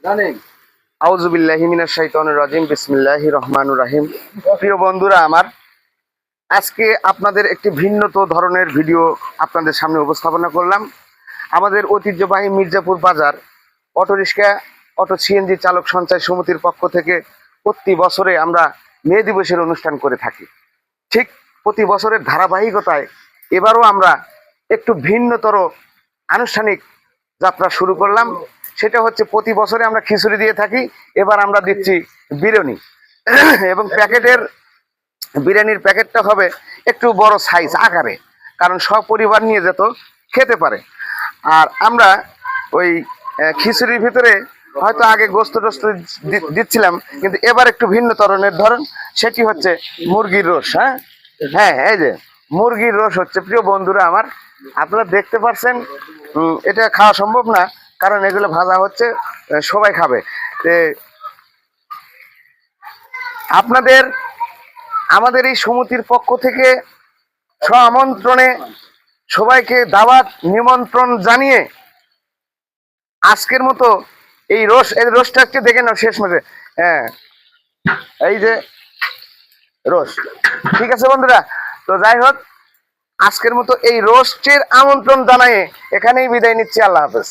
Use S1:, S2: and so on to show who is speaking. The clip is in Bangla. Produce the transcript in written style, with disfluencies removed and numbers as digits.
S1: আউযু বিল্লাহি মিনাশ শাইতানির রাজিম। বিসমিল্লাহির রহমানির রহিম। প্রিয় বন্ধুরা আমার, আজকে আপনাদের একটি ভিন্ন ধরনের ভিডিও আপনাদের সামনে উপস্থাপনা করলাম। আমাদের ঐতিহ্যবাহী মির্জাপুর বাজার অটোরিক্সা অটো সিএনজি চালক সঞ্চয় সমিতির পক্ষ থেকে প্রতি বছরে আমরা মে দিবসের অনুষ্ঠান করে থাকি। ঠিক প্রতি বছরের ধারাবাহিকতায় এবারও আমরা একটু ভিন্নতর আনুষ্ঠানিক যাত্রা শুরু করলাম। সেটা হচ্ছে প্রতি বছরে আমরা খিচুড়ি দিয়ে থাকি, এবার আমরা দিচ্ছি বিরিয়ানি এবং বিরিয়ানির প্যাকেটটা হবে একটু বড় সাইজ আকারে, কারণ সপরিবার নিয়ে যেত খেতে পারে। আর আমরা ওই খিচুড়ির ভিতরে হয়তো আগে গোস্ত টোস্ত দিচ্ছিলাম, কিন্তু এবার একটু ভিন্ন ধরন, সেটি হচ্ছে মুরগির রোস। হ্যাঁ, এই যে মুরগির রোস হচ্ছে। প্রিয় বন্ধুরা আমার, আপনারা দেখতে পাচ্ছেন এটা খাওয়া সম্ভব না, কারণ এগুলো ভাজা হচ্ছে, সবাই খাবে। আপনাদের আমাদের এই সমিতির পক্ষ থেকে আমন্ত্রণে সবাইকে দাওয়াত নিমন্ত্রণ জানিয়ে আজকের মতো এই রোস্টটা একটু দেখে নাও শেষ মেঝে। হ্যাঁ, এই যে রোস, ঠিক আছে বন্ধুরা। তো যাই হোক, আজকের মতো এই রোস্টের আমন্ত্রণ জানাই এখানেই বিদায় নিচ্ছি। আল্লাহ হাফেজ।